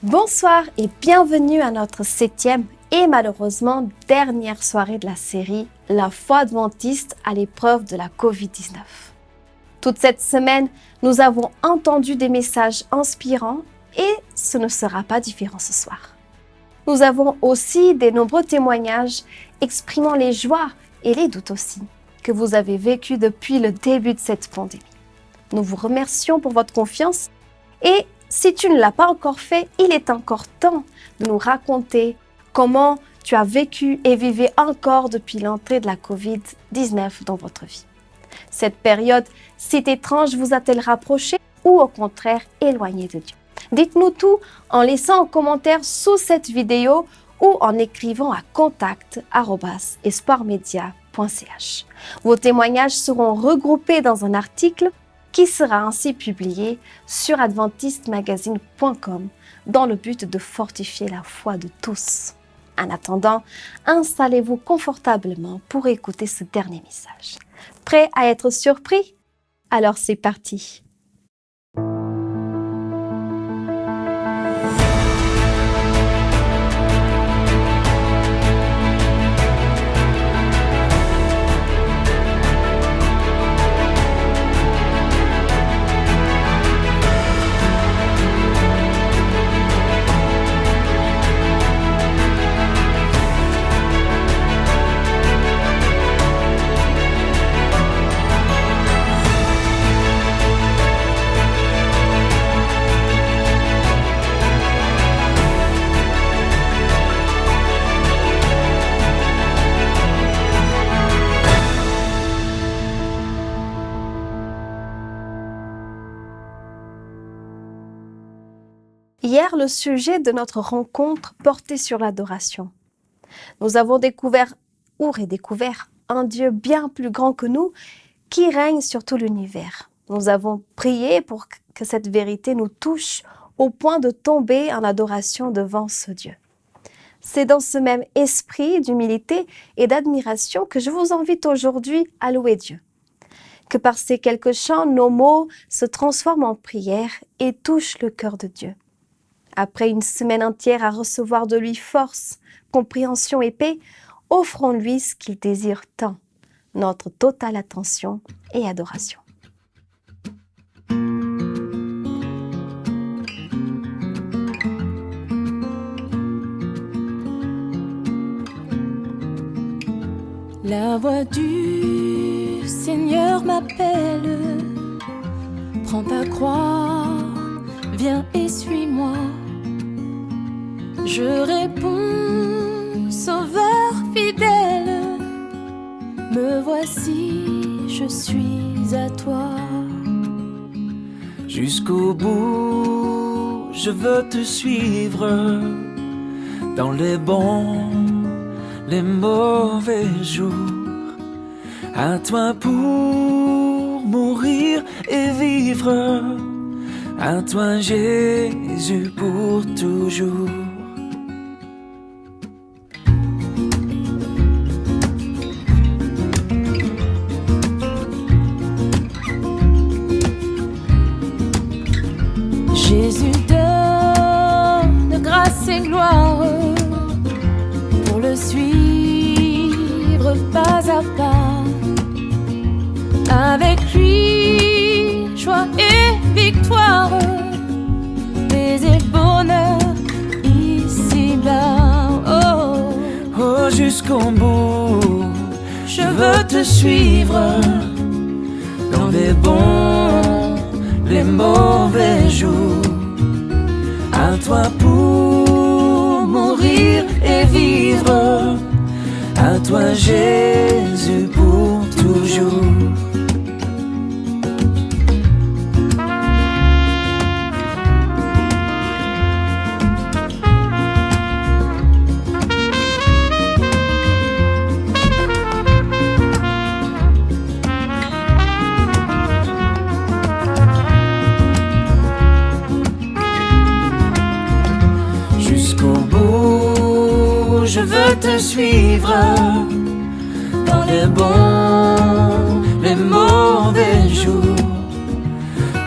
Bonsoir et bienvenue à notre 7e et malheureusement dernière soirée de la série La foi adventiste à l'épreuve de la Covid-19. Toute cette semaine, nous avons entendu des messages inspirants et ce ne sera pas différent ce soir. Nous avons aussi des nombreux témoignages exprimant les joies et les doutes aussi que vous avez vécus depuis le début de cette pandémie. Nous vous remercions pour votre confiance et si tu ne l'as pas encore fait, il est encore temps de nous raconter comment tu as vécu et vivais encore depuis l'entrée de la Covid-19 dans votre vie. Cette période si étrange vous a-t-elle rapproché ou au contraire éloigné de Dieu? Dites-nous tout en laissant un commentaire sous cette vidéo ou en écrivant à contact@espoirmedia.ch. Vos témoignages seront regroupés dans un article qui sera ainsi publié sur adventistmagazine.com dans le but de fortifier la foi de tous. En attendant, installez-vous confortablement pour écouter ce dernier message. Prêt à être surpris? Alors c'est parti! Hier, le sujet de notre rencontre portait sur l'adoration. Nous avons découvert ou redécouvert un Dieu bien plus grand que nous qui règne sur tout l'univers. Nous avons prié pour que cette vérité nous touche au point de tomber en adoration devant ce Dieu. C'est dans ce même esprit d'humilité et d'admiration que je vous invite aujourd'hui à louer Dieu. Que par ces quelques chants, nos mots se transforment en prière et touchent le cœur de Dieu. Après une semaine entière à recevoir de lui force, compréhension et paix, offrons-lui ce qu'il désire tant, notre totale attention et adoration. La voix du Seigneur m'appelle, prends ta croix, viens et suis-moi. Je réponds, Sauveur fidèle, me voici, je suis à toi. Jusqu'au bout, je veux te suivre, dans les bons, les mauvais jours. À toi pour mourir et vivre, à toi Jésus pour toujours. Jésus donne grâce et gloire pour le suivre pas à pas. Avec lui, joie et victoire, paix et bonheur ici-bas. Oh, Oh, jusqu'au bout, je veux te suivre, dans les bons, les mauvais jours. À toi pour mourir et vivre, à toi Jésus pour toujours. Je veux te suivre dans les bons, les mauvais jours.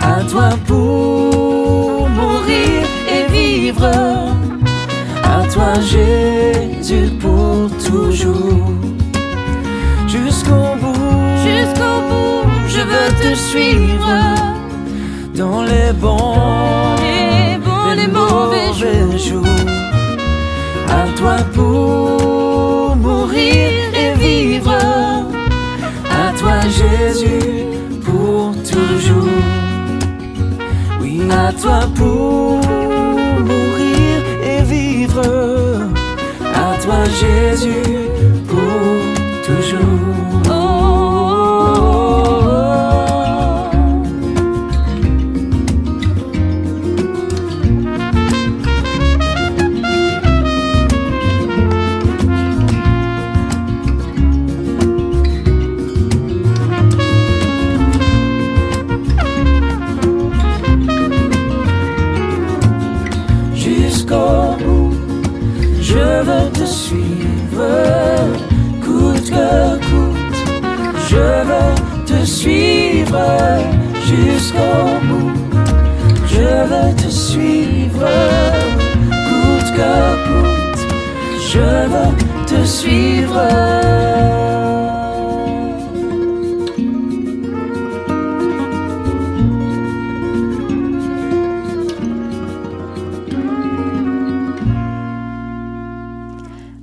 À toi pour mourir et vivre. suivre. À toi Jésus pour toujours. Jusqu'au bout, je veux te suivre. Dans les bons, les mauvais jours. À toi pour mourir et vivre. À toi Jésus pour toujours. Oui, à toi pour mourir et vivre. À toi Jésus pour toujours. Je veux te suivre, coûte que coûte. Je veux te suivre jusqu'au bout. Je veux te suivre, coûte que coûte. Je veux te suivre.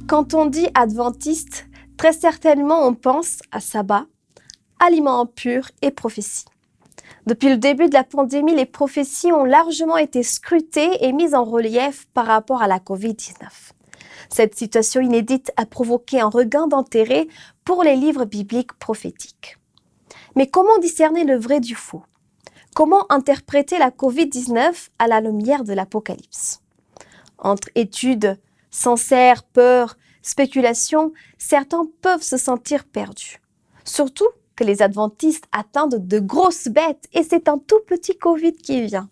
Quand on dit adventiste, très certainement on pense à sabbat, aliments impurs et prophéties. Depuis le début de la pandémie, les prophéties ont largement été scrutées et mises en relief par rapport à la Covid-19. Cette situation inédite a provoqué un regain d'intérêt pour les livres bibliques prophétiques. Mais comment discerner le vrai du faux? Comment interpréter la Covid-19 à la lumière de l'Apocalypse? Entre études sincères, peur, spéculation, certains peuvent se sentir perdus. Surtout que les adventistes attendent de grosses bêtes et c'est un tout petit Covid qui vient.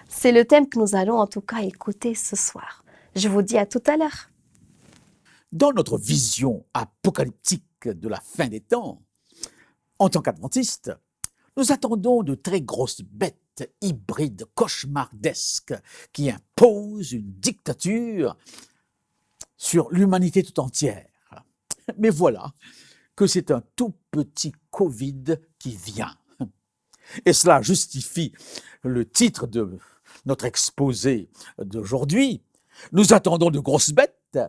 C'est le thème que nous allons en tout cas écouter ce soir. Je vous dis à tout à l'heure. Dans notre vision apocalyptique de la fin des temps, en tant qu'adventistes, nous attendons de très grosses bêtes hybrides cauchemardesques qui imposent une dictature sur l'humanité tout entière. Mais voilà que c'est un tout petit Covid qui vient. Et cela justifie le titre de notre exposé d'aujourd'hui. Nous attendons de grosses bêtes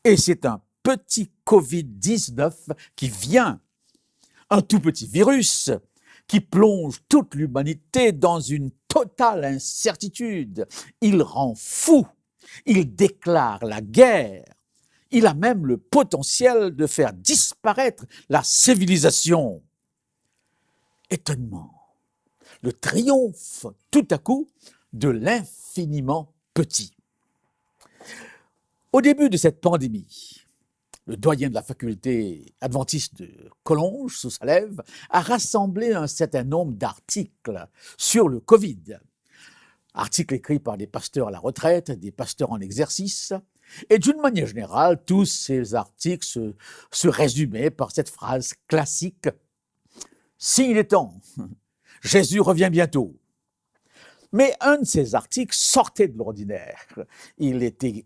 et c'est un petit Covid-19 qui vient. Un tout petit virus qui plonge toute l'humanité dans une totale incertitude. Il rend fou. Il déclare la guerre. Il a même le potentiel de faire disparaître la civilisation. Étonnement, le triomphe tout à coup de l'infiniment petit. Au début de cette pandémie, le doyen de la faculté adventiste de Collonges, sous sa lèvre, a rassemblé un certain nombre d'articles sur le Covid. Articles écrits par des pasteurs à la retraite, des pasteurs en exercice. Et d'une manière générale, tous ces articles se résumaient par cette phrase classique « Signe des temps, Jésus revient bientôt ». Mais un de ces articles sortait de l'ordinaire. Il était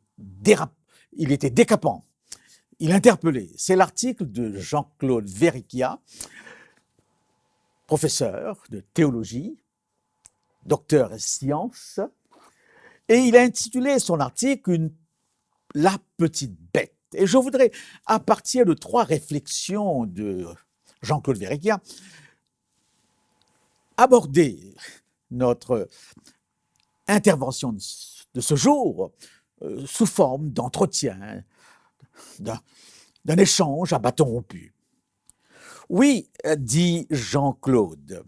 décapant. Il interpellait. C'est l'article de Jean-Claude Vericchia, professeur de théologie, docteur en sciences, et il a intitulé son article « La petite bête ». Et je voudrais, à partir de 3 réflexions de Jean-Claude Vericchia, aborder notre intervention de ce jour sous forme d'entretien, d'un échange à bâton rompu. Oui, dit Jean-Claude,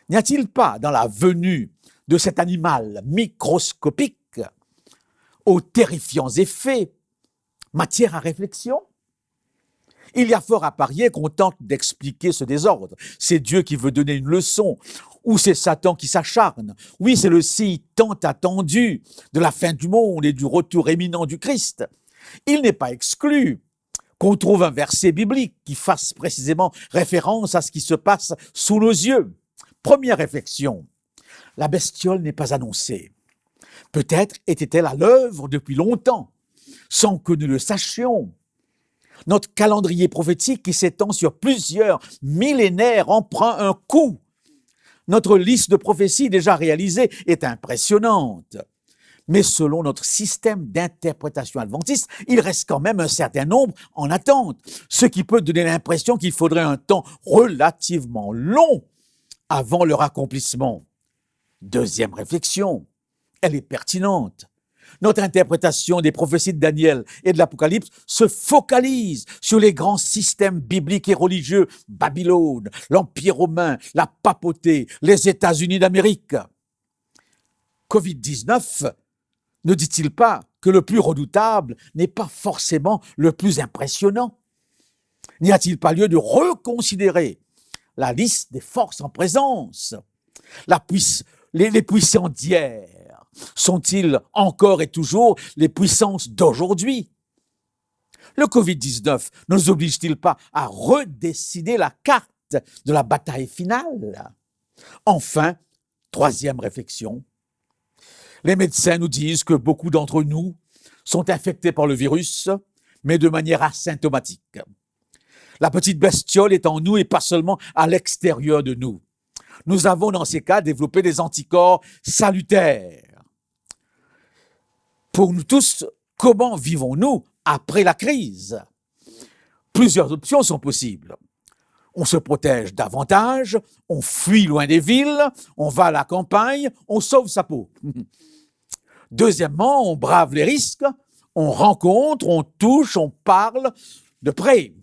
n'y a-t-il pas dans la venue de cet animal microscopique aux terrifiants effets matière à réflexion? Il y a fort à parier qu'on tente d'expliquer ce désordre. C'est Dieu qui veut donner une leçon, ou c'est Satan qui s'acharne. Oui, c'est le signe tant attendu de la fin du monde et du retour éminent du Christ. Il n'est pas exclu qu'on trouve un verset biblique qui fasse précisément référence à ce qui se passe sous nos yeux. Première réflexion, la bestiole n'est pas annoncée. Peut-être était-elle à l'œuvre depuis longtemps, sans que nous le sachions. Notre calendrier prophétique qui s'étend sur plusieurs millénaires en prend un coup. Notre liste de prophéties déjà réalisées est impressionnante. Mais selon notre système d'interprétation adventiste, il reste quand même un certain nombre en attente, ce qui peut donner l'impression qu'il faudrait un temps relativement long avant leur accomplissement. Deuxième réflexion, elle est pertinente. Notre interprétation des prophéties de Daniel et de l'Apocalypse se focalise sur les grands systèmes bibliques et religieux, Babylone, l'Empire romain, la papauté, les États-Unis d'Amérique. Covid-19 ne dit-il pas que le plus redoutable n'est pas forcément le plus impressionnant? N'y a-t-il pas lieu de reconsidérer la liste des forces en présence? Les puissants d'hier sont-ils encore et toujours les puissances d'aujourd'hui? Le Covid-19 ne nous oblige-t-il pas à redessiner la carte de la bataille finale? Enfin, troisième réflexion, les médecins nous disent que beaucoup d'entre nous sont infectés par le virus, mais de manière asymptomatique. La petite bestiole est en nous et pas seulement à l'extérieur de nous. Nous avons dans ces cas développé des anticorps salutaires. Pour nous tous, comment vivons-nous après la crise? Plusieurs options sont possibles. On se protège davantage, on fuit loin des villes, on va à la campagne, on sauve sa peau. Deuxièmement, on brave les risques, on rencontre, on touche, on parle de près.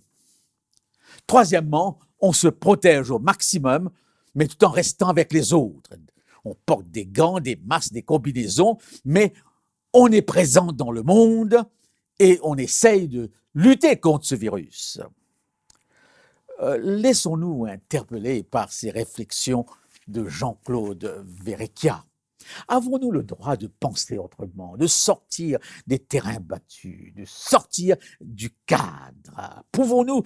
Troisièmement, on se protège au maximum, mais tout en restant avec les autres. On porte des gants, des masques, des combinaisons, mais on est présent dans le monde et on essaye de lutter contre ce virus. Laissons-nous interpeller par ces réflexions de Jean-Claude Verrecchia. Avons-nous le droit de penser autrement, de sortir des terrains battus, de sortir du cadre? Pouvons-nous,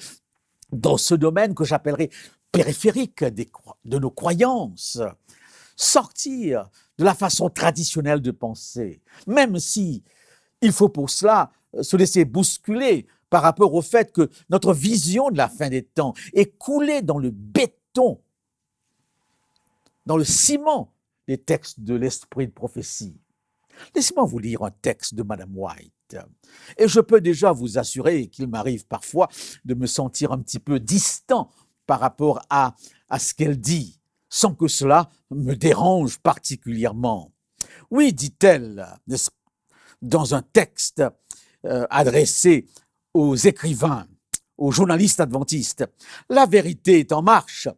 dans ce domaine que j'appellerais périphérique de nos croyances, sortir de la façon traditionnelle de penser, même si il faut pour cela se laisser bousculer par rapport au fait que notre vision de la fin des temps est coulée dans le béton, dans le ciment des textes de l'esprit de prophétie. Laissez-moi vous lire un texte de Madame White. Et je peux déjà vous assurer qu'il m'arrive parfois de me sentir un petit peu distant par rapport à ce qu'elle dit, sans que cela me dérange particulièrement. Oui, dit-elle, dans un texte adressé aux écrivains, aux journalistes adventistes, la vérité est en marche.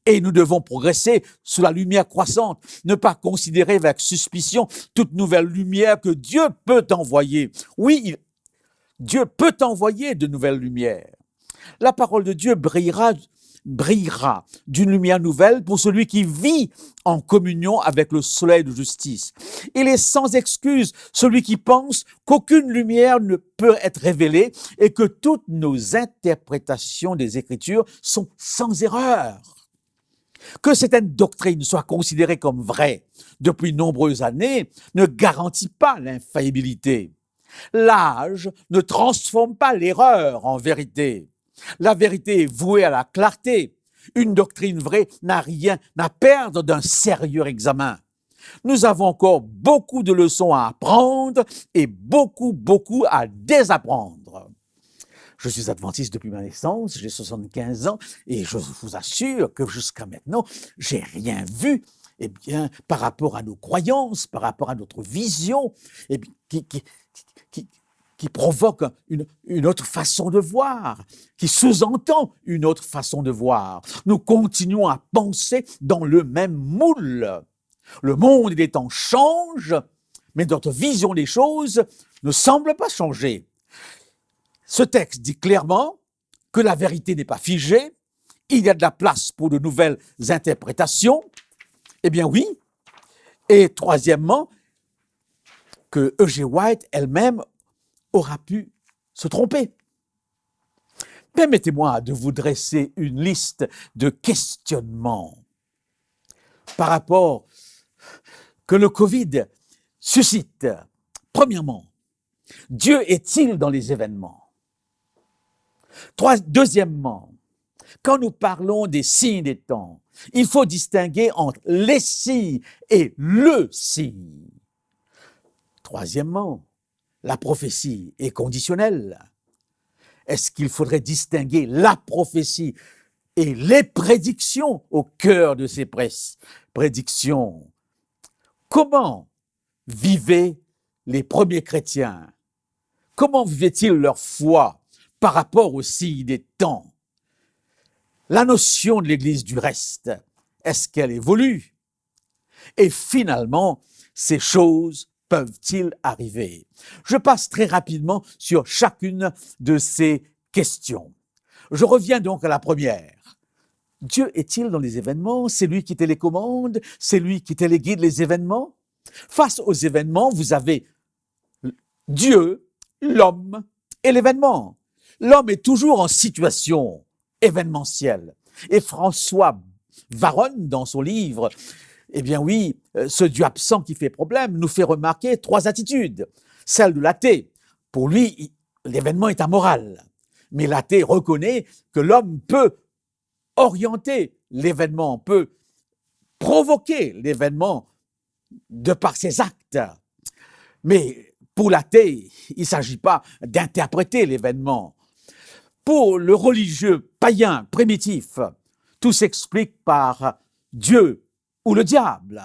Et nous devons progresser sous la lumière croissante, ne pas considérer avec suspicion toute nouvelle lumière que Dieu peut envoyer. Oui, Dieu peut envoyer de nouvelles lumières. La parole de Dieu brillera d'une lumière nouvelle pour celui qui vit en communion avec le soleil de justice. Il est sans excuse celui qui pense qu'aucune lumière ne peut être révélée et que toutes nos interprétations des Écritures sont sans erreur. Que certaines doctrines soient considérées comme vraies depuis de nombreuses années ne garantit pas l'infaillibilité. L'âge ne transforme pas l'erreur en vérité. La vérité est vouée à la clarté. Une doctrine vraie n'a rien à perdre d'un sérieux examen. Nous avons encore beaucoup de leçons à apprendre et beaucoup à désapprendre. Je suis adventiste depuis ma naissance, j'ai 75 ans et je vous assure que jusqu'à maintenant, j'ai rien vu par rapport à nos croyances, par rapport à notre vision, qui provoque une autre façon de voir, qui sous-entend une autre façon de voir. Nous continuons à penser dans le même moule. Le monde des temps change, mais notre vision des choses ne semble pas changer. Ce texte dit clairement que la vérité n'est pas figée, il y a de la place pour de nouvelles interprétations. Eh bien oui. Et troisièmement, que E.G. White elle-même aura pu se tromper. Permettez-moi de vous dresser une liste de questionnements par rapport que le Covid suscite, premièrement, Dieu est-il dans les événements? Deuxièmement, quand nous parlons des signes des temps, il faut distinguer entre les signes et le signe. Troisièmement, la prophétie est conditionnelle. Est-ce qu'il faudrait distinguer la prophétie et les prédictions au cœur de ces prédictions? Comment vivaient les premiers chrétiens? Comment vivaient-ils leur foi par rapport aux signes des temps? La notion de l'Église du reste, est-ce qu'elle évolue? Et finalement, ces choses peuvent-ils arriver? Je passe très rapidement sur chacune de ces questions. Je reviens donc à la première. Dieu est-il dans les événements? C'est lui qui télécommande? C'est lui qui téléguide les événements? Face aux événements, vous avez Dieu, l'homme et l'événement. L'homme est toujours en situation événementielle. Et François Varron, dans son livre, eh bien oui, ce Dieu absent qui fait problème, nous fait remarquer 3 attitudes. Celle de l'athée. Pour lui, l'événement est amoral. Mais l'athée reconnaît que l'homme peut orienter l'événement, peut provoquer l'événement de par ses actes. Mais pour l'athée, il ne s'agit pas d'interpréter l'événement. Pour le religieux païen primitif, tout s'explique par Dieu ou le diable.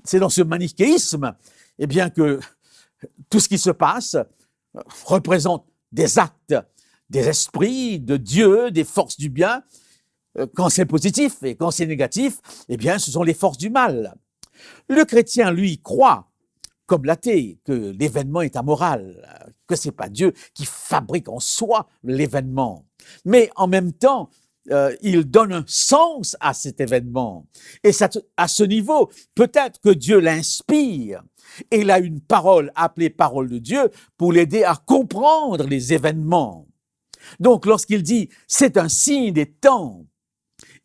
C'est dans ce manichéisme, eh bien, que tout ce qui se passe représente des actes, des esprits de Dieu, des forces du bien. Quand c'est positif et quand c'est négatif, eh bien, ce sont les forces du mal. Le chrétien, lui, croit, comme l'athée, que l'événement est amoral, que c'est pas Dieu qui fabrique en soi l'événement. Mais en même temps, il donne un sens à cet événement. Et ça, à ce niveau, peut-être que Dieu l'inspire. Et il a une parole appelée parole de Dieu pour l'aider à comprendre les événements. Donc, lorsqu'il dit « c'est un signe des temps »,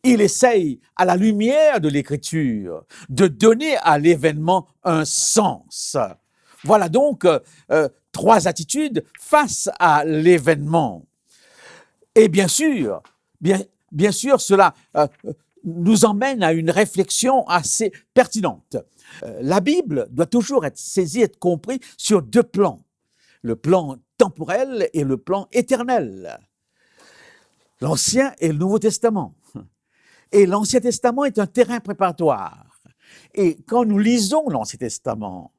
il essaye, à la lumière de l'Écriture, de donner à l'événement un sens. Voilà donc 3 attitudes face à l'événement. Et bien sûr, cela nous emmène à une réflexion assez pertinente. La Bible doit toujours être saisie, être comprise sur 2 plans. Le plan temporel et le plan éternel. L'Ancien et le Nouveau Testament. Et l'Ancien Testament est un terrain préparatoire. Et quand nous lisons l'Ancien Testament,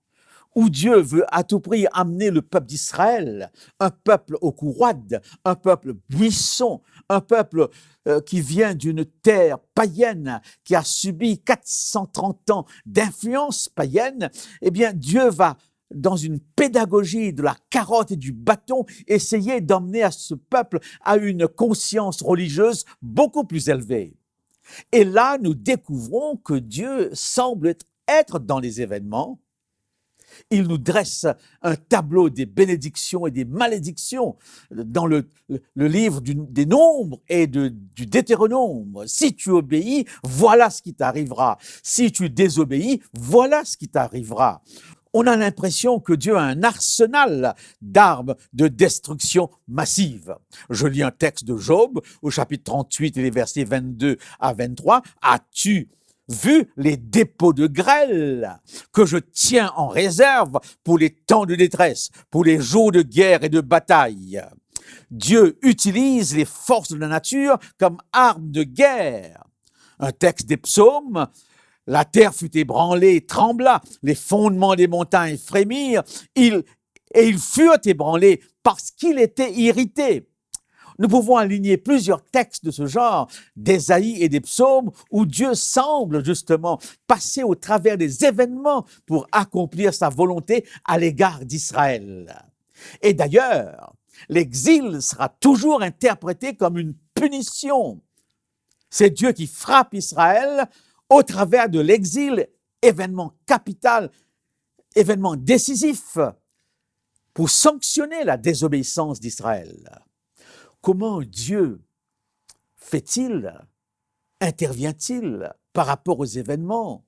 où Dieu veut à tout prix amener le peuple d'Israël, un peuple au cou roide, un peuple buisson, un peuple qui vient d'une terre païenne, qui a subi 430 ans d'influence païenne, eh bien Dieu va, dans une pédagogie de la carotte et du bâton, essayer d'emmener à ce peuple à une conscience religieuse beaucoup plus élevée. Et là, nous découvrons que Dieu semble être dans les événements. Il nous dresse un tableau des bénédictions et des malédictions dans le livre des Nombres et du Deutéronome. Si tu obéis, voilà ce qui t'arrivera. Si tu désobéis, voilà ce qui t'arrivera. On a l'impression que Dieu a un arsenal d'armes de destruction massive. Je lis un texte de Job au chapitre 38 et les versets 22 à 23. As-tu vu les dépôts de grêle que je tiens en réserve pour les temps de détresse, pour les jours de guerre et de bataille? Dieu utilise les forces de la nature comme armes de guerre. Un texte des psaumes. La terre fut ébranlée et trembla, les fondements des montagnes frémirent, et ils furent ébranlés parce qu'il était irrité. Nous pouvons aligner plusieurs textes de ce genre, d'Ésaïe et des psaumes, où Dieu semble justement passer au travers des événements pour accomplir sa volonté à l'égard d'Israël. Et d'ailleurs, l'exil sera toujours interprété comme une punition. C'est Dieu qui frappe Israël au travers de l'exil, événement capital, événement décisif pour sanctionner la désobéissance d'Israël. Comment Dieu fait-il, intervient-il par rapport aux événements?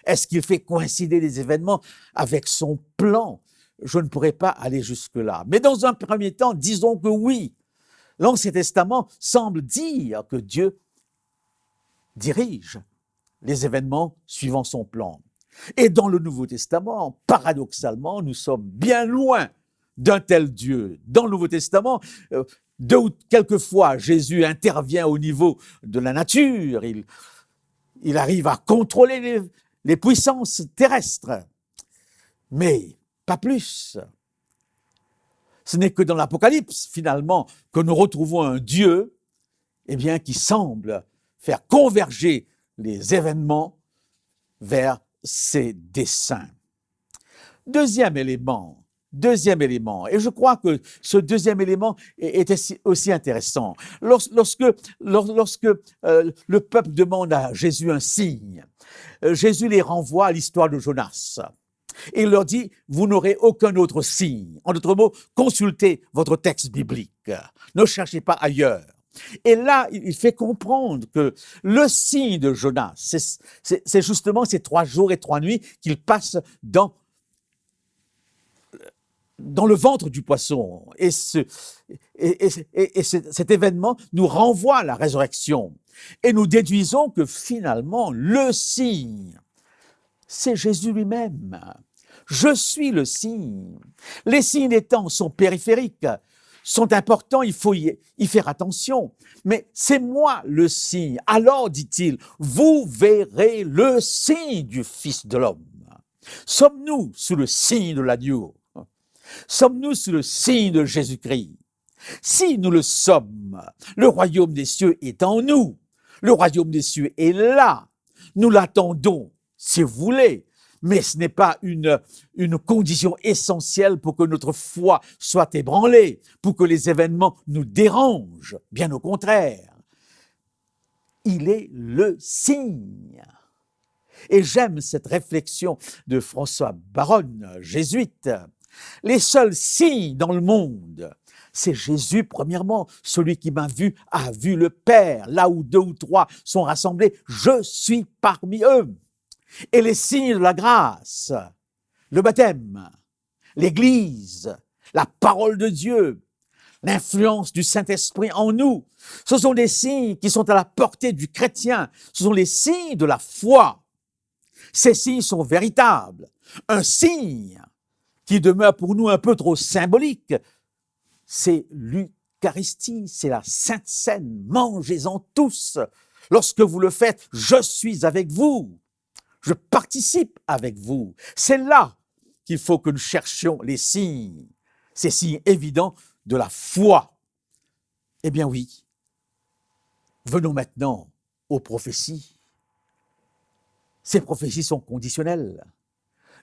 Est-ce qu'il fait coïncider les événements avec son plan? Je ne pourrais pas aller jusque-là. Mais dans un premier temps, disons que oui. L'Ancien Testament semble dire que Dieu dirige les événements suivant son plan. Et dans le Nouveau Testament, paradoxalement, nous sommes bien loin d'un tel Dieu. Dans le Nouveau Testament, deux ou quelquefois, Jésus intervient au niveau de la nature. Il arrive à contrôler les puissances terrestres. Mais pas plus. Ce n'est que dans l'Apocalypse, finalement, que nous retrouvons un Dieu, qui semble faire converger les événements vers ses desseins. Deuxième élément, et je crois que ce deuxième élément est aussi intéressant. Lorsque le peuple demande à Jésus un signe, Jésus les renvoie à l'histoire de Jonas. Et il leur dit, vous n'aurez aucun autre signe. En d'autres mots, consultez votre texte biblique. Ne cherchez pas ailleurs. Et là, il fait comprendre que le signe de Jonas, c'est justement ces 3 jours et 3 nuits qu'il passe dans le ventre du poisson. Et cet événement nous renvoie à la résurrection. Et nous déduisons que finalement, le signe, c'est Jésus lui-même. Je suis le signe. Les signes des temps sont périphériques, sont importants, il faut y faire attention. Mais c'est moi le signe. Alors, dit-il, vous verrez le signe du Fils de l'homme. Sommes-nous sous le signe de l'agneau? Sommes-nous sous le signe de Jésus-Christ? Si nous le sommes, le royaume des cieux est en nous. Le royaume des cieux est là. Nous l'attendons, si vous voulez. Mais ce n'est pas une condition essentielle pour que notre foi soit ébranlée, pour que les événements nous dérangent. Bien au contraire. Il est le signe. Et j'aime cette réflexion de François Baronne, jésuite. Les seuls signes dans le monde, c'est Jésus, premièrement. Celui qui m'a vu a vu le Père. Là où 2 ou 3 sont rassemblés, je suis parmi eux. Et les signes de la grâce, le baptême, l'Église, la parole de Dieu, l'influence du Saint-Esprit en nous, ce sont des signes qui sont à la portée du chrétien. Ce sont les signes de la foi. Ces signes sont véritables. Un signe qui demeure pour nous un peu trop symbolique, c'est l'Eucharistie, c'est la Sainte Seine. Mangez-en tous. Lorsque vous le faites, je suis avec vous. Je participe avec vous. C'est là qu'il faut que nous cherchions les signes, ces signes évidents de la foi. Eh bien oui, venons maintenant aux prophéties. Ces prophéties sont conditionnelles.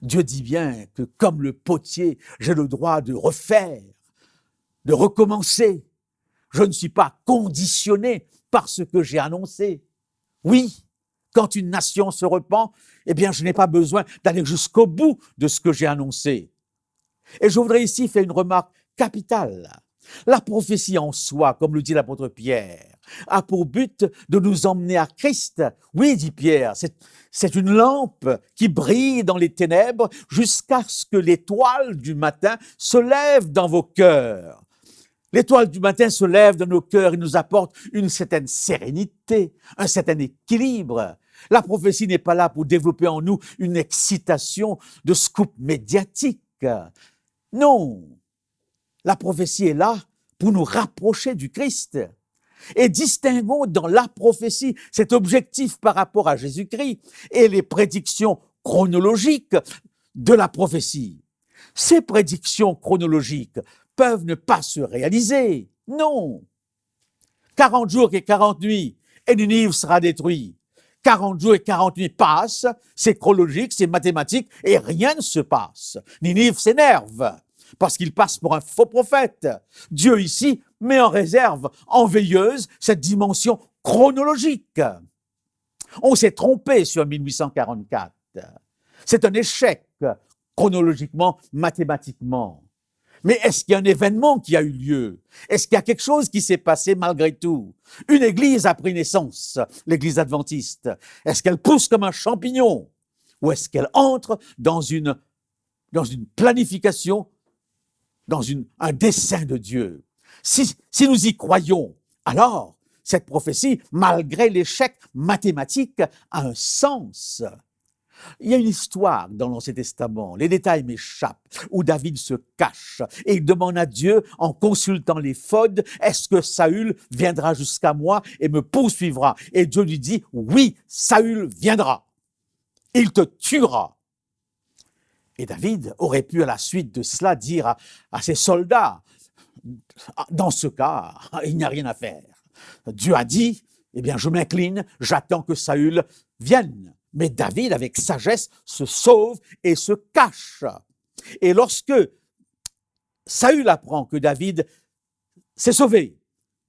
Dieu dit bien que comme le potier, j'ai le droit de refaire, de recommencer. Je ne suis pas conditionné par ce que j'ai annoncé. Oui, quand une nation se repent, je n'ai pas besoin d'aller jusqu'au bout de ce que j'ai annoncé. Et je voudrais ici faire une remarque capitale. La prophétie en soi, comme le dit l'apôtre Pierre, a pour but de nous emmener à Christ. Oui, dit Pierre, c'est une lampe qui brille dans les ténèbres jusqu'à ce que l'étoile du matin se lève dans vos cœurs. L'étoile du matin se lève dans nos cœurs et nous apporte une certaine sérénité, un certain équilibre. La prophétie n'est pas là pour développer en nous une excitation de scoop médiatique. Non, la prophétie est là pour nous rapprocher du Christ. Et distinguons dans la prophétie cet objectif par rapport à Jésus-Christ et les prédictions chronologiques de la prophétie. Ces prédictions chronologiques peuvent ne pas se réaliser. Non. 40 jours et 40 nuits, et Ninive sera détruit. 40 jours et 40 nuits passent, c'est chronologique, c'est mathématique, et rien ne se passe. Ninive s'énerve, parce qu'il passe pour un faux prophète. Dieu ici met en réserve, en veilleuse, cette dimension chronologique. On s'est trompé sur 1844. C'est un échec, chronologiquement, mathématiquement. Mais est-ce qu'il y a un événement qui a eu lieu? Est-ce qu'il y a quelque chose qui s'est passé malgré tout? Une église a pris naissance, l'église adventiste. Est-ce qu'elle pousse comme un champignon? ou est-ce qu'elle entre dans une planification, dans un dessein de Dieu? Si nous y croyons, alors cette prophétie, malgré l'échec mathématique, a un sens. Il y a une histoire dans l'Ancien Testament, les détails m'échappent, où David se cache et il demande à Dieu, en consultant l'éphod, est-ce que Saül viendra jusqu'à moi et me poursuivra? Et Dieu lui dit, oui, Saül viendra, il te tuera. Et David aurait pu à la suite de cela dire à ses soldats, dans ce cas, il n'y a rien à faire. Dieu a dit, eh bien je m'incline, j'attends que Saül vienne. Mais David, avec sagesse, se sauve et se cache. Et lorsque Saül apprend que David s'est sauvé,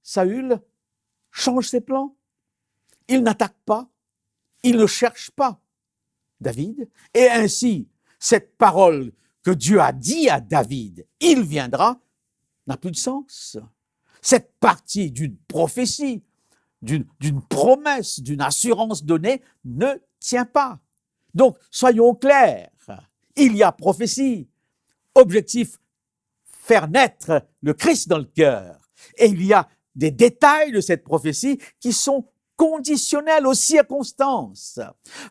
Saül change ses plans. Il n'attaque pas, il ne cherche pas David. Et ainsi, cette parole que Dieu a dit à David, il viendra, n'a plus de sens. Cette partie d'une prophétie, d'une promesse, d'une assurance donnée, ne tient pas. Donc, soyons clairs, il y a prophétie. Objectif, faire naître le Christ dans le cœur. Et il y a des détails de cette prophétie qui sont conditionnels aux circonstances.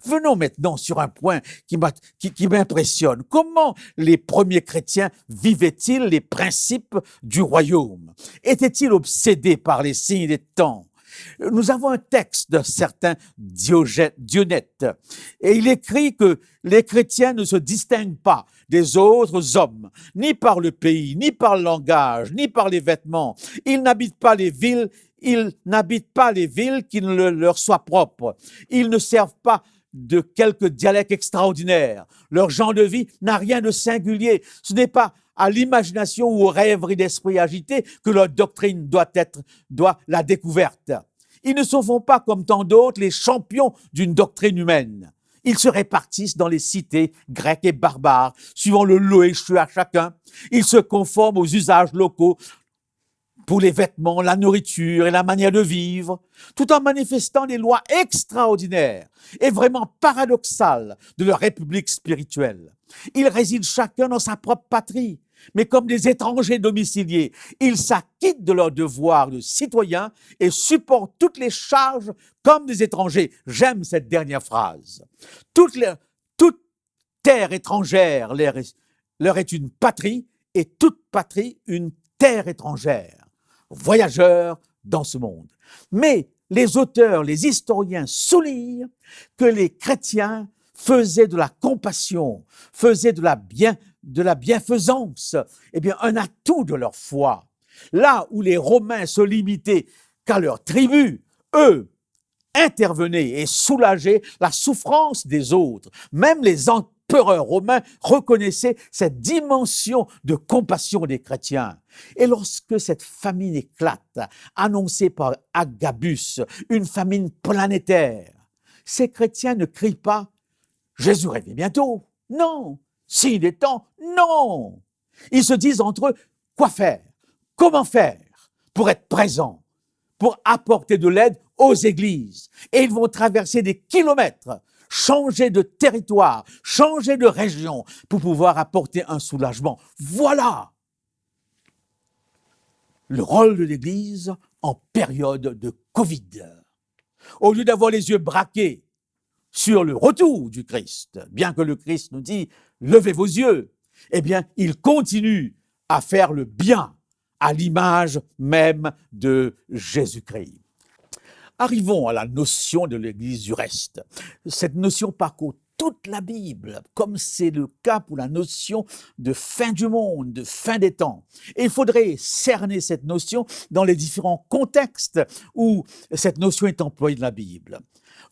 Venons maintenant sur un point qui m'impressionne. Comment les premiers chrétiens vivaient-ils les principes du royaume? Étaient-ils obsédés par les signes des temps? Nous avons un texte d'un certain Dionète, et il écrit que les chrétiens ne se distinguent pas des autres hommes, ni par le pays, ni par le langage, ni par les vêtements. Ils n'habitent pas les villes qui ne leur soient propres. Ils ne servent pas de quelque dialecte extraordinaire. Leur genre de vie n'a rien de singulier. Ce n'est pas à l'imagination ou aux rêveries d'esprit agité que leur doctrine doit la découverte. Ils ne se font pas comme tant d'autres les champions d'une doctrine humaine. Ils se répartissent dans les cités grecques et barbares, suivant le lot échu à chacun. Ils se conforment aux usages locaux pour les vêtements, la nourriture et la manière de vivre, tout en manifestant les lois extraordinaires et vraiment paradoxales de leur république spirituelle. Ils résident chacun dans sa propre patrie, mais comme des étrangers domiciliés, ils s'acquittent de leurs devoirs de citoyens et supportent toutes les charges comme des étrangers. J'aime cette dernière phrase. Toute terre étrangère leur est une patrie et toute patrie une terre étrangère. Voyageurs dans ce monde. Mais les auteurs, les historiens soulignent que les chrétiens faisaient de la compassion, faisaient de la bienfaisance, un atout de leur foi. Là où les Romains se limitaient qu'à leur tribu, eux intervenaient et soulageaient la souffrance des autres. Même les empereurs romains reconnaissaient cette dimension de compassion des chrétiens. Et lorsque cette famine éclate, annoncée par Agabus, une famine planétaire, ces chrétiens ne crient pas « Jésus revient bientôt ». Non. Signe des temps, non. Ils se disent entre eux quoi faire, comment faire pour être présents, pour apporter de l'aide aux églises. Et ils vont traverser des kilomètres, changer de territoire, changer de région pour pouvoir apporter un soulagement. Voilà le rôle de l'Église en période de Covid. Au lieu d'avoir les yeux braqués sur le retour du Christ, bien que le Christ nous dit « levez vos yeux », il continue à faire le bien à l'image même de Jésus-Christ. Arrivons à la notion de l'Église du reste. Cette notion parcourt toute la Bible, comme c'est le cas pour la notion de fin du monde, de fin des temps. Et il faudrait cerner cette notion dans les différents contextes où cette notion est employée dans la Bible.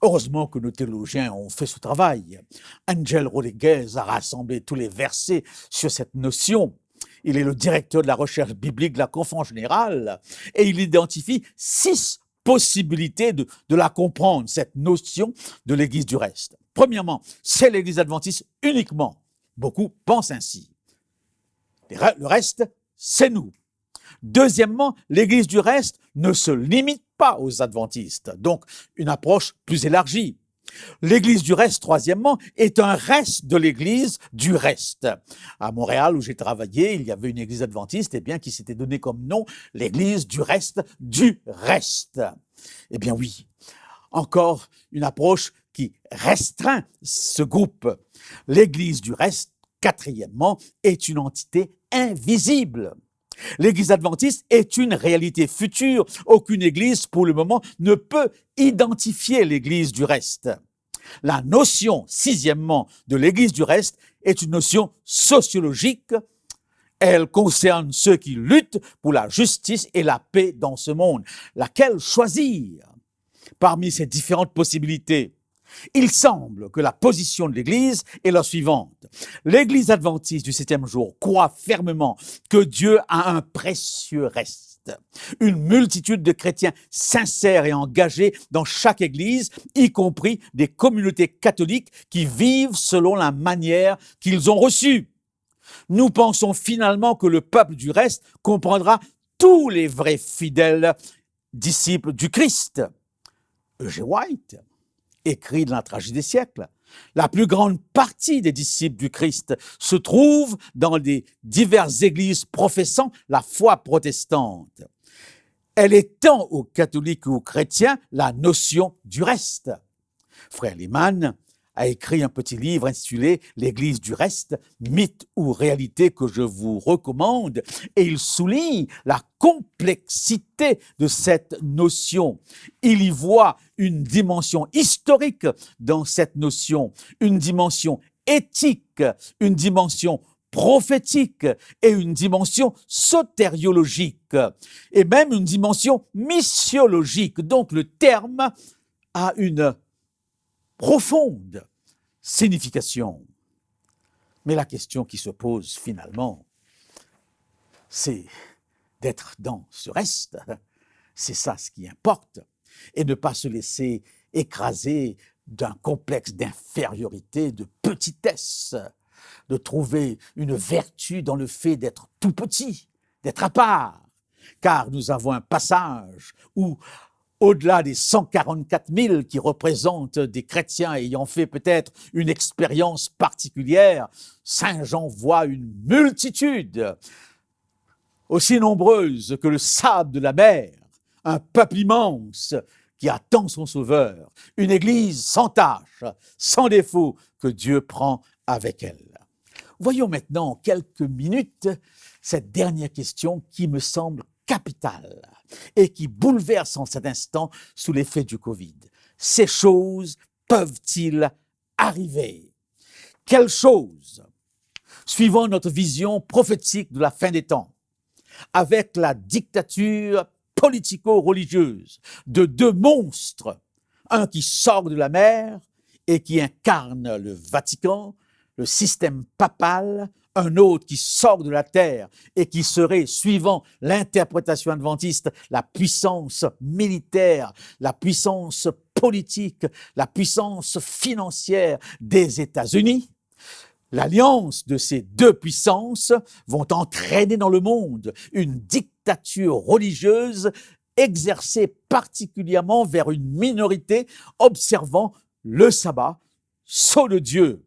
Heureusement que nos théologiens ont fait ce travail. Ángel Rodriguez a rassemblé tous les versets sur cette notion. Il est le directeur de la recherche biblique de la Conférence générale et il identifie 6 possibilités de la comprendre, cette notion de l'Église du reste. Premièrement, c'est l'Église adventiste uniquement. Beaucoup pensent ainsi. Le reste, c'est nous. Deuxièmement, l'Église du reste ne se limite pas aux adventistes, donc une approche plus élargie. L'Église du reste, troisièmement, est un reste de l'Église du reste. À Montréal, où j'ai travaillé, il y avait une Église adventiste, qui s'était donné comme nom l'Église du reste du reste. Eh bien oui, encore une approche qui restreint ce groupe. L'Église du reste, quatrièmement, est une entité invisible. L'Église adventiste est une réalité future. Aucune Église, pour le moment, ne peut identifier l'Église du reste. La notion, sixièmement, de l'Église du reste est une notion sociologique. Elle concerne ceux qui luttent pour la justice et la paix dans ce monde. Laquelle choisir parmi ces différentes possibilités? Il semble que la position de l'Église est la suivante. L'Église adventiste du 7e jour croit fermement que Dieu a un précieux reste. Une multitude de chrétiens sincères et engagés dans chaque Église, y compris des communautés catholiques qui vivent selon la manière qu'ils ont reçue. Nous pensons finalement que le peuple du reste comprendra tous les vrais fidèles disciples du Christ. E.G. White écrit dans la tragédie des siècles. La plus grande partie des disciples du Christ se trouve dans les diverses églises professant la foi protestante. Elle étend aux catholiques et aux chrétiens la notion du reste. Frère Lehmann a écrit un petit livre intitulé « L'Église du reste, mythe ou réalité » que je vous recommande, et il souligne la complexité de cette notion. Il y voit une dimension historique dans cette notion, une dimension éthique, une dimension prophétique et une dimension sotériologique, et même une dimension missiologique. Donc le terme a une profonde signification. Mais la question qui se pose finalement, c'est d'être dans ce reste. C'est ça ce qui importe. Et ne pas se laisser écraser d'un complexe d'infériorité, de petitesse, de trouver une vertu dans le fait d'être tout petit, d'être à part. Car nous avons un passage où au-delà des 144 000 qui représentent des chrétiens ayant fait peut-être une expérience particulière, Saint Jean voit une multitude aussi nombreuse que le sable de la mer, un peuple immense qui attend son Sauveur, une Église sans tache, sans défaut, que Dieu prend avec elle. Voyons maintenant en quelques minutes cette dernière question qui me semble capitale et qui bouleverse en cet instant sous l'effet du Covid. Ces choses peuvent-ils arriver? Quelles choses? Suivant notre vision prophétique de la fin des temps, avec la dictature politico-religieuse de deux monstres, un qui sort de la mer et qui incarne le Vatican, le système papal, un autre qui sort de la terre et qui serait, suivant l'interprétation adventiste, la puissance militaire, la puissance politique, la puissance financière des États-Unis. L'alliance de ces deux puissances vont entraîner dans le monde une dictature religieuse exercée particulièrement vers une minorité observant le sabbat, sceau de Dieu.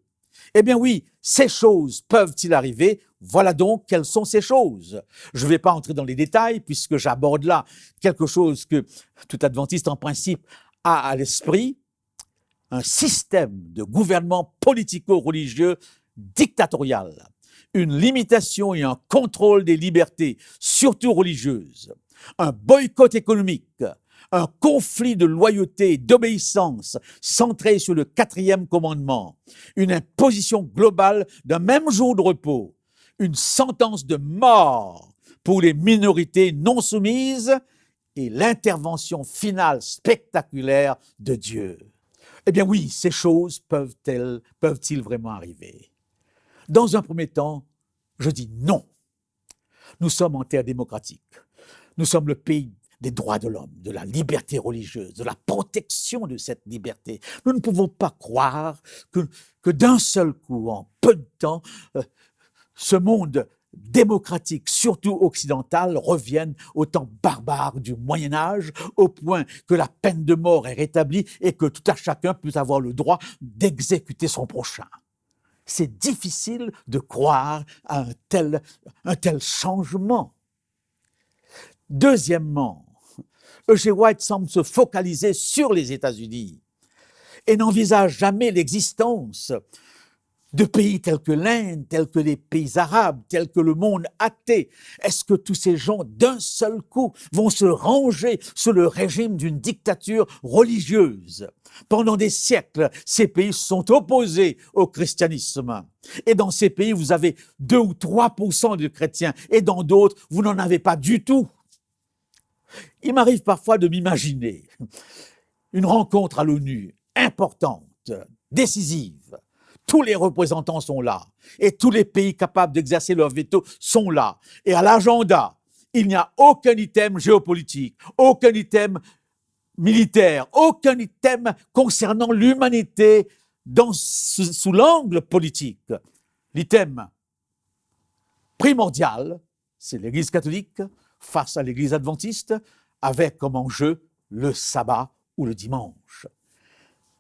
Eh bien oui, ces choses peuvent-ils arriver? Voilà donc quelles sont ces choses. Je ne vais pas entrer dans les détails puisque j'aborde là quelque chose que tout adventiste en principe a à l'esprit, un système de gouvernement politico-religieux dictatorial, une limitation et un contrôle des libertés, surtout religieuses, un boycott économique, un conflit de loyauté et d'obéissance centré sur le 4e commandement, une imposition globale d'un même jour de repos, une sentence de mort pour les minorités non soumises et l'intervention finale spectaculaire de Dieu. Eh bien oui, ces choses peuvent-ils vraiment arriver? Dans un premier temps, je dis non. Nous sommes en terre démocratique. Nous sommes le pays des droits de l'homme, de la liberté religieuse, de la protection de cette liberté. Nous ne pouvons pas croire que d'un seul coup, en peu de temps, ce monde démocratiques, surtout occidentales, reviennent au temps barbare du Moyen-Âge, au point que la peine de mort est rétablie et que tout à chacun peut avoir le droit d'exécuter son prochain. C'est difficile de croire à un tel changement. Deuxièmement, E.G. White semble se focaliser sur les États-Unis et n'envisage jamais l'existence de pays tels que l'Inde, tels que les pays arabes, tels que le monde athée. Est-ce que tous ces gens, d'un seul coup, vont se ranger sous le régime d'une dictature religieuse? Pendant des siècles, ces pays se sont opposés au christianisme. Et dans ces pays, vous avez 2 ou 3% de chrétiens, et dans d'autres, vous n'en avez pas du tout. Il m'arrive parfois de m'imaginer une rencontre à l'ONU importante, décisive. Tous les représentants sont là et tous les pays capables d'exercer leur veto sont là. Et à l'agenda, il n'y a aucun item géopolitique, aucun item militaire, aucun item concernant l'humanité sous l'angle politique. L'item primordial, c'est l'Église catholique face à l'Église adventiste, avec comme enjeu le sabbat ou le dimanche.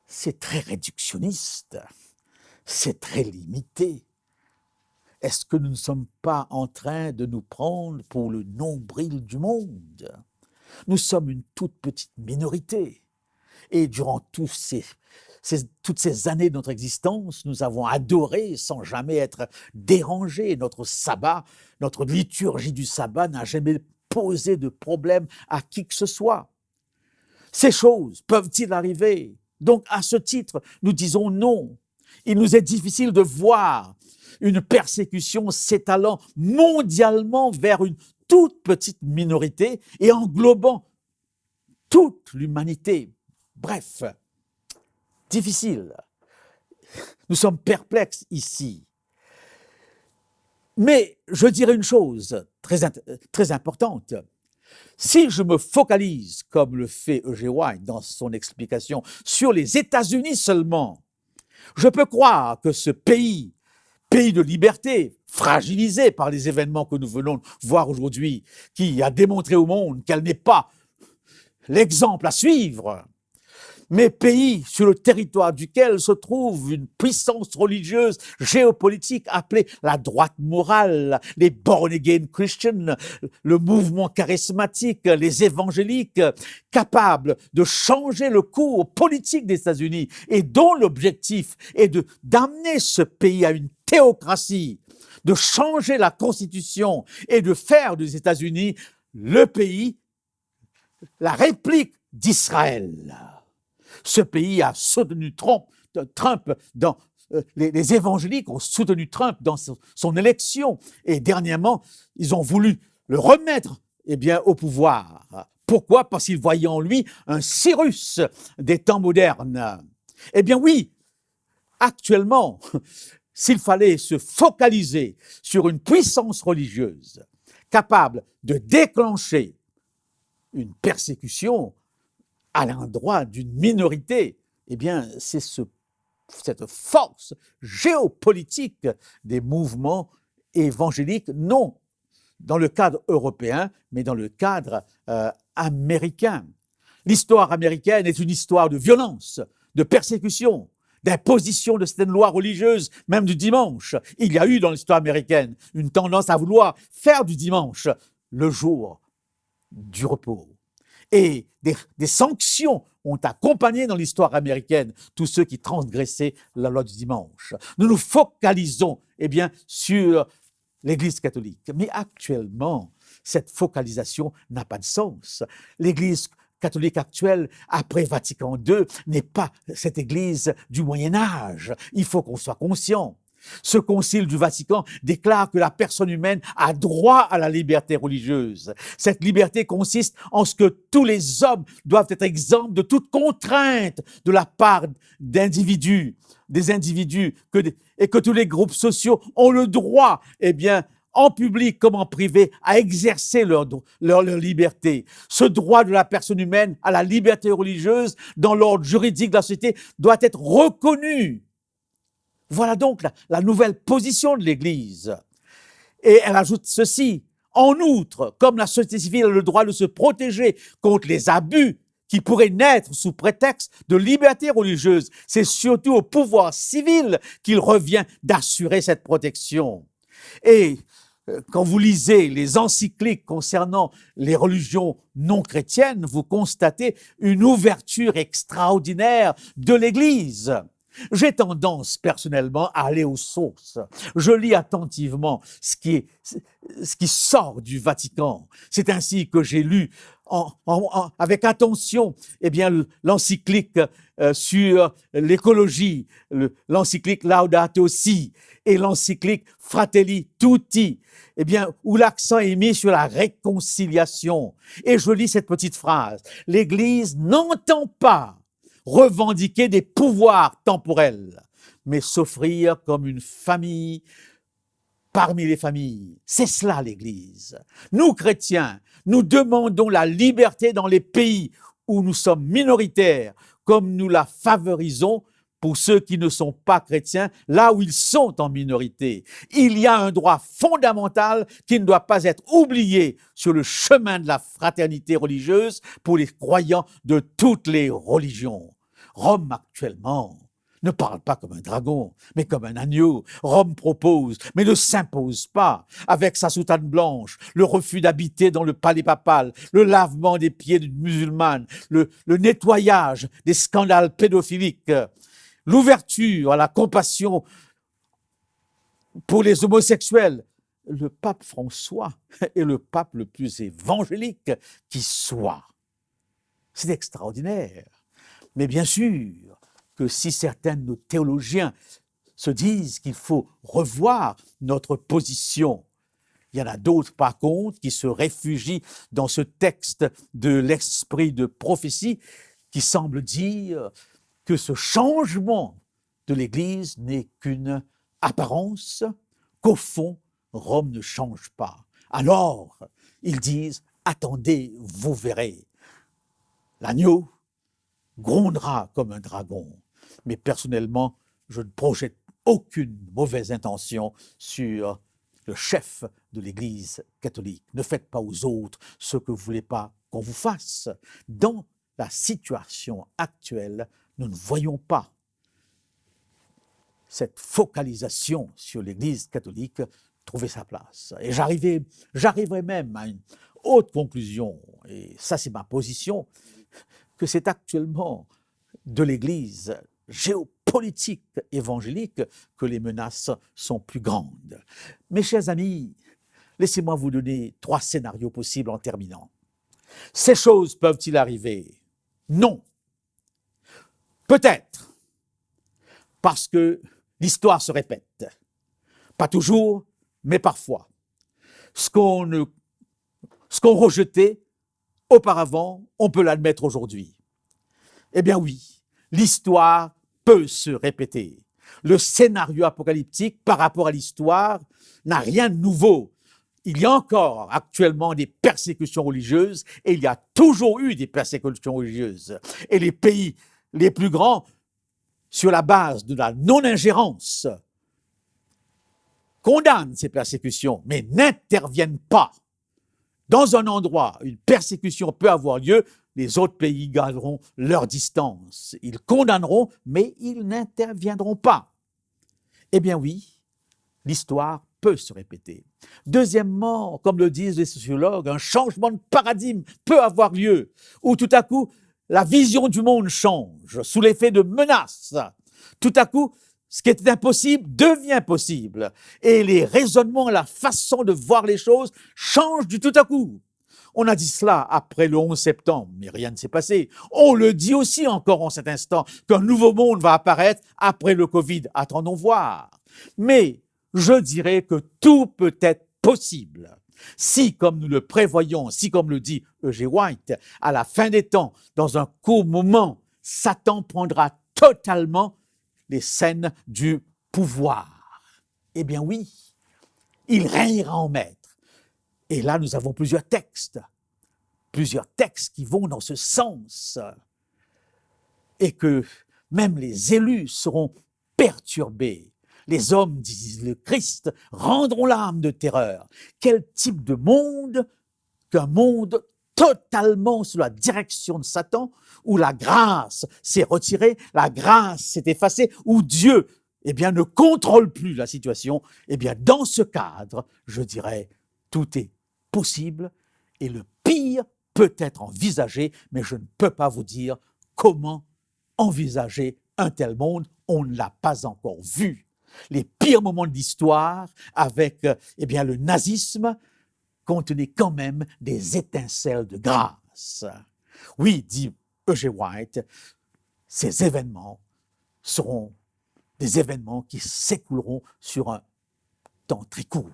C'est très réductionniste, c'est très limité. Est-ce que nous ne sommes pas en train de nous prendre pour le nombril du monde? Nous sommes une toute petite minorité. Et durant toutes ces années de notre existence, nous avons adoré sans jamais être dérangés. Notre sabbat, notre liturgie du sabbat n'a jamais posé de problème à qui que ce soit. Ces choses peuvent-ils arriver? Donc, à ce titre, nous disons non. Il nous est difficile de voir une persécution s'étalant mondialement vers une toute petite minorité et englobant toute l'humanité. Bref, difficile. Nous sommes perplexes ici. Mais je dirais une chose très importante. Si je me focalise, comme le fait E.G. White dans son explication, sur les États-Unis seulement, je peux croire que ce pays de liberté, fragilisé par les événements que nous venons de voir aujourd'hui, qui a démontré au monde qu'elle n'est pas l'exemple à suivre, mais pays sur le territoire duquel se trouve une puissance religieuse géopolitique appelée la droite morale, les born-again Christians, le mouvement charismatique, les évangéliques, capables de changer le cours politique des États-Unis et dont l'objectif est d'amener ce pays à une théocratie, de changer la Constitution et de faire des États-Unis le pays, la réplique d'Israël. Ce pays a soutenu Trump les évangéliques ont soutenu Trump dans son élection et dernièrement, ils ont voulu le remettre au pouvoir. Pourquoi? Parce qu'ils voyaient en lui un Cyrus des temps modernes. Eh bien oui, actuellement, s'il fallait se focaliser sur une puissance religieuse capable de déclencher une persécution à l'endroit d'une minorité, eh bien, c'est cette force géopolitique des mouvements évangéliques, non dans le cadre européen, mais dans le cadre américain. L'histoire américaine est une histoire de violence, de persécution, d'imposition de certaines lois religieuses, même du dimanche. Il y a eu dans l'histoire américaine une tendance à vouloir faire du dimanche le jour du repos. Et des sanctions ont accompagné dans l'histoire américaine tous ceux qui transgressaient la loi du dimanche. Nous nous focalisons sur l'Église catholique. Mais actuellement, cette focalisation n'a pas de sens. L'Église catholique actuelle, après Vatican II, n'est pas cette Église du Moyen-Âge. Il faut qu'on soit conscient. Ce concile du Vatican déclare que la personne humaine a droit à la liberté religieuse. Cette liberté consiste en ce que tous les hommes doivent être exempts de toute contrainte de la part des individus, et que tous les groupes sociaux ont le droit, en public comme en privé, à exercer leur liberté. Ce droit de la personne humaine à la liberté religieuse dans l'ordre juridique de la société doit être reconnu. Voilà donc la nouvelle position de l'Église. Et elle ajoute ceci: en outre, comme la société civile a le droit de se protéger contre les abus qui pourraient naître sous prétexte de liberté religieuse, c'est surtout au pouvoir civil qu'il revient d'assurer cette protection. Et quand vous lisez les encycliques concernant les religions non chrétiennes, vous constatez une ouverture extraordinaire de l'Église. J'ai tendance personnellement à aller aux sources. Je lis attentivement ce qui sort du Vatican. C'est ainsi que j'ai lu avec attention l'encyclique sur l'écologie, l'encyclique Laudato Si et l'encyclique Fratelli Tutti, où l'accent est mis sur la réconciliation. Et je lis cette petite phrase: l'Église n'entend pas revendiquer des pouvoirs temporels, mais s'offrir comme une famille parmi les familles. C'est cela l'Église. Nous, chrétiens, nous demandons la liberté dans les pays où nous sommes minoritaires, comme nous la favorisons pour ceux qui ne sont pas chrétiens, là où ils sont en minorité. Il y a un droit fondamental qui ne doit pas être oublié sur le chemin de la fraternité religieuse pour les croyants de toutes les religions. Rome actuellement ne parle pas comme un dragon, mais comme un agneau. Rome propose, mais ne s'impose pas, avec sa soutane blanche, le refus d'habiter dans le palais papal, le lavement des pieds d'une musulmane, le nettoyage des scandales pédophiliques, l'ouverture à la compassion pour les homosexuels. Le pape François est le pape le plus évangélique qui soit. C'est extraordinaire. Mais bien sûr que si certains de nos théologiens se disent qu'il faut revoir notre position, il y en a d'autres par contre qui se réfugient dans ce texte de l'esprit de prophétie qui semble dire que ce changement de l'Église n'est qu'une apparence, qu'au fond, Rome ne change pas. Alors, ils disent, attendez, vous verrez. L'agneau grondera comme un dragon. Mais personnellement, je ne projette aucune mauvaise intention sur le chef de l'Église catholique. Ne faites pas aux autres ce que vous ne voulez pas qu'on vous fasse. Dans la situation actuelle, nous ne voyons pas cette focalisation sur l'Église catholique trouver sa place. Et j'arriverai même à une haute conclusion, et ça c'est ma position, que c'est actuellement de l'Église géopolitique évangélique que les menaces sont plus grandes. Mes chers amis, laissez-moi vous donner 3 scénarios possibles en terminant. Ces choses peuvent-ils arriver? Non. Peut-être, parce que l'histoire se répète. Pas toujours, mais parfois. Ce qu'on rejetait auparavant, on peut l'admettre aujourd'hui. Eh bien oui, l'histoire peut se répéter. Le scénario apocalyptique par rapport à l'histoire n'a rien de nouveau. Il y a encore actuellement des persécutions religieuses et il y a toujours eu des persécutions religieuses. Et les pays les plus grands, sur la base de la non-ingérence, condamnent ces persécutions, mais n'interviennent pas. Dans un endroit, une persécution peut avoir lieu, les autres pays garderont leur distance. Ils condamneront, mais ils n'interviendront pas. Eh bien oui, l'histoire peut se répéter. Deuxièmement, comme le disent les sociologues, un changement de paradigme peut avoir lieu, où tout à coup, la vision du monde change, sous l'effet de menaces. Tout à coup, ce qui était impossible devient possible. Et les raisonnements, la façon de voir les choses changent du tout à coup. On a dit cela après le 11 septembre, mais rien ne s'est passé. On le dit aussi encore en cet instant, qu'un nouveau monde va apparaître après le Covid. Attendons voir. Mais je dirais que tout peut être possible. Si, comme nous le prévoyons, si, comme le dit E.G. White, à la fin des temps, dans un court moment, Satan prendra totalement les scènes du pouvoir. Eh bien oui, il régnera en maître. Et là, nous avons plusieurs textes qui vont dans ce sens. Et que même les élus seront perturbés. Les hommes, dit le Christ, rendront l'âme de terreur. Quel type de monde qu'un monde totalement sous la direction de Satan, où la grâce s'est retirée, la grâce s'est effacée, où Dieu, ne contrôle plus la situation. Dans ce cadre, je dirais, tout est possible et le pire peut être envisagé, mais je ne peux pas vous dire comment envisager un tel monde. On ne l'a pas encore vu. Les pires moments de l'histoire avec le nazisme contenaient quand même des étincelles de grâce. Oui, dit E.G. White, ces événements seront des événements qui s'écouleront sur un temps très court.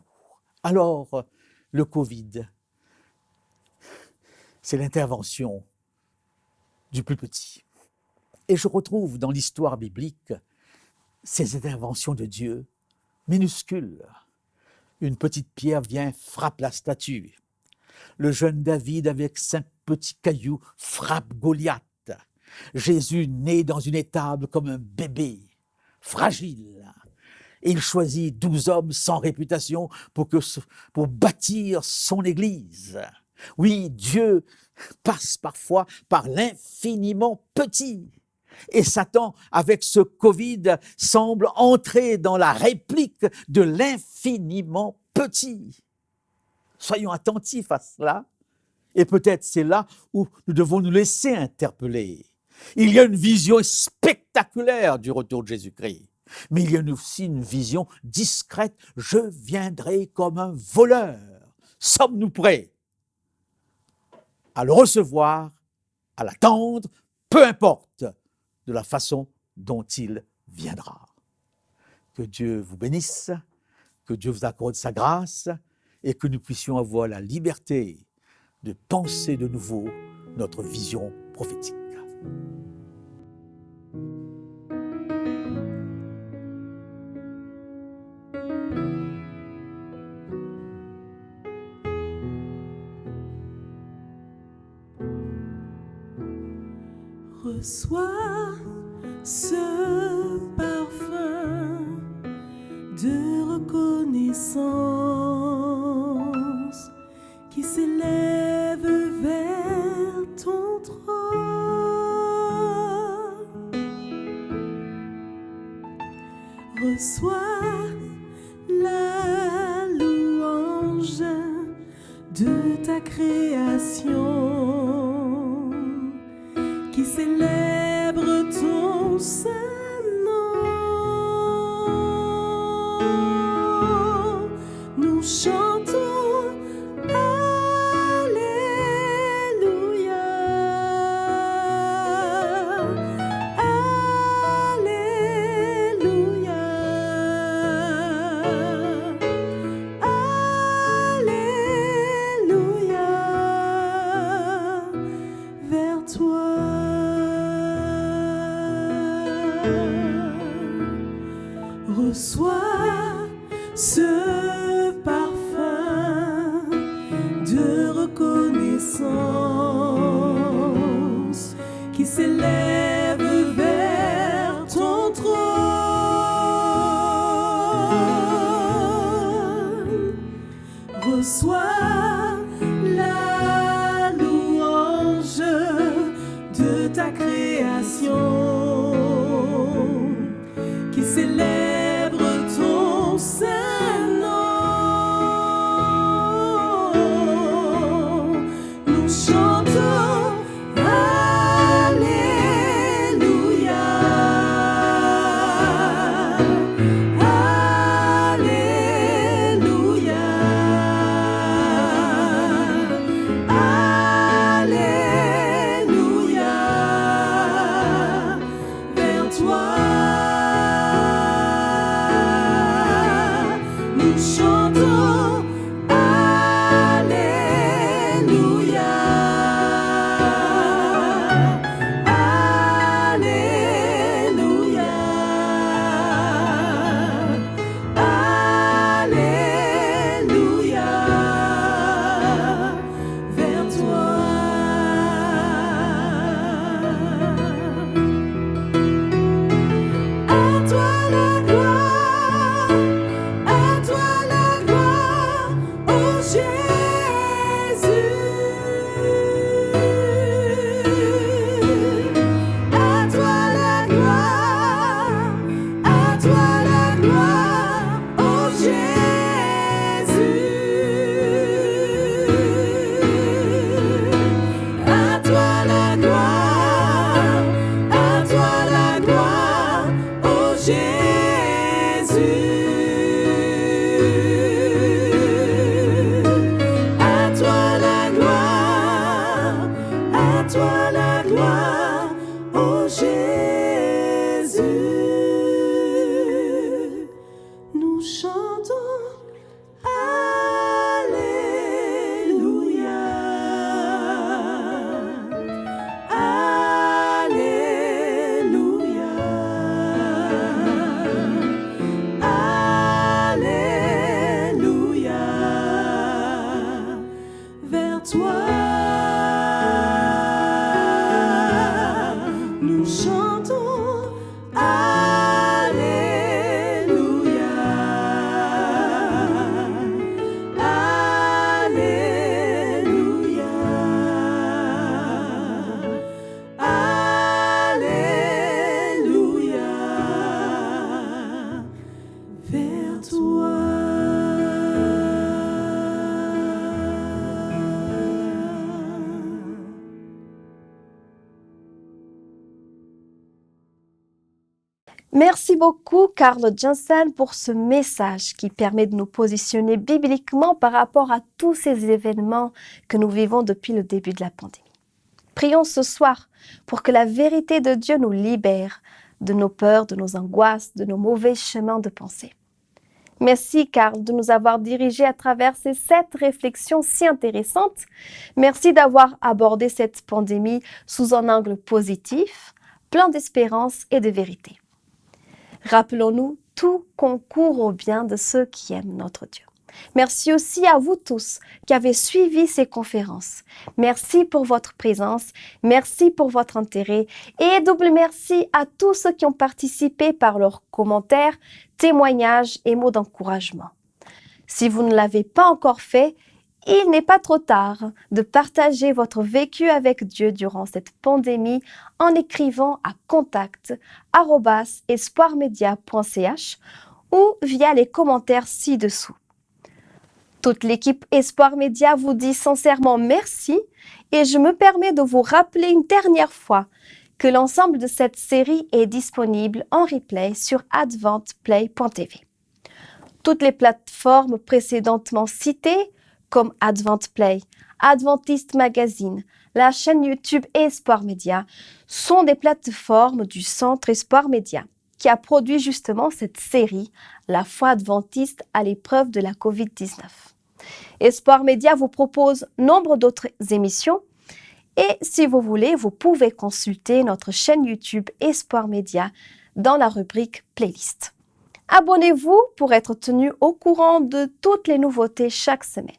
Alors, le Covid, c'est l'intervention du plus petit. Et je retrouve dans l'histoire biblique ces interventions de Dieu minuscules. Une petite pierre vient, frappe la statue. Le jeune David, avec 5 petits cailloux, frappe Goliath. Jésus naît dans une étable comme un bébé, fragile. Et il choisit 12 hommes sans réputation pour bâtir son église. Oui, Dieu passe parfois par l'infiniment petit. Et Satan, avec ce Covid, semble entrer dans la réplique de l'infiniment petit. Soyons attentifs à cela. Et peut-être c'est là où nous devons nous laisser interpeller. Il y a une vision spectaculaire du retour de Jésus-Christ. Mais il y a aussi une vision discrète. Je viendrai comme un voleur. Sommes-nous prêts à le recevoir, à l'attendre, peu importe de la façon dont il viendra. Que Dieu vous bénisse, que Dieu vous accorde sa grâce et que nous puissions avoir la liberté de penser de nouveau notre vision prophétique. Reçois ce parfum de reconnaissance qui s'élève vers ton trône. Reçois la louange de ta création qui célèbre ton saint nom. Nous chantons Alléluia, Alléluia, Alléluia, vers toi. Reçois ce parfum de reconnaissance qui s'élève vers ton trône. Reçois la louange de ta création qui célèbre ton saint nom. Nous chantons Alléluia, Alléluia, vers toi. Nous chantons Alléluia. Alléluia. Alléluia. Vers toi. Merci beaucoup, Carl Johnson, pour ce message qui permet de nous positionner bibliquement par rapport à tous ces événements que nous vivons depuis le début de la pandémie. Prions ce soir pour que la vérité de Dieu nous libère de nos peurs, de nos angoisses, de nos mauvais chemins de pensée. Merci, Carl, de nous avoir dirigés à travers ces 7 réflexions si intéressantes. Merci d'avoir abordé cette pandémie sous un angle positif, plein d'espérance et de vérité. Rappelons-nous, tout concourt au bien de ceux qui aiment notre Dieu. Merci aussi à vous tous qui avez suivi ces conférences. Merci pour votre présence, merci pour votre intérêt et double merci à tous ceux qui ont participé par leurs commentaires, témoignages et mots d'encouragement. Si vous ne l'avez pas encore fait, il n'est pas trop tard de partager votre vécu avec Dieu durant cette pandémie en écrivant à contact@espoirmedia.ch ou via les commentaires ci-dessous. Toute l'équipe Espoir Média vous dit sincèrement merci et je me permets de vous rappeler une dernière fois que l'ensemble de cette série est disponible en replay sur adventplay.tv. Toutes les plateformes précédentement citées comme AdventPlay, Adventist Magazine, la chaîne YouTube Espoir Média sont des plateformes du Centre Espoir Média qui a produit justement cette série La foi adventiste à l'épreuve de la Covid-19. Espoir Média vous propose nombre d'autres émissions et si vous voulez, vous pouvez consulter notre chaîne YouTube Espoir Média dans la rubrique Playlist. Abonnez-vous pour être tenu au courant de toutes les nouveautés chaque semaine.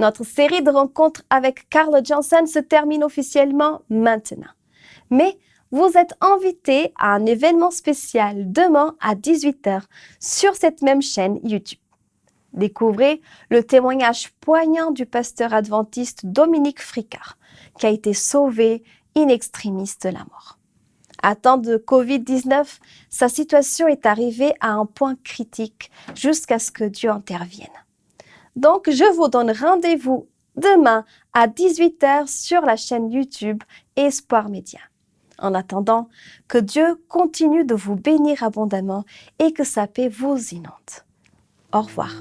Notre série de rencontres avec Carl Johnson se termine officiellement maintenant. Mais vous êtes invités à un événement spécial demain à 18h sur cette même chaîne YouTube. Découvrez le témoignage poignant du pasteur adventiste Dominique Fricard, qui a été sauvé in extremis de la mort. À temps de Covid-19, sa situation est arrivée à un point critique jusqu'à ce que Dieu intervienne. Donc, je vous donne rendez-vous demain à 18h sur la chaîne YouTube Espoir Média. En attendant, que Dieu continue de vous bénir abondamment et que sa paix vous inonde. Au revoir.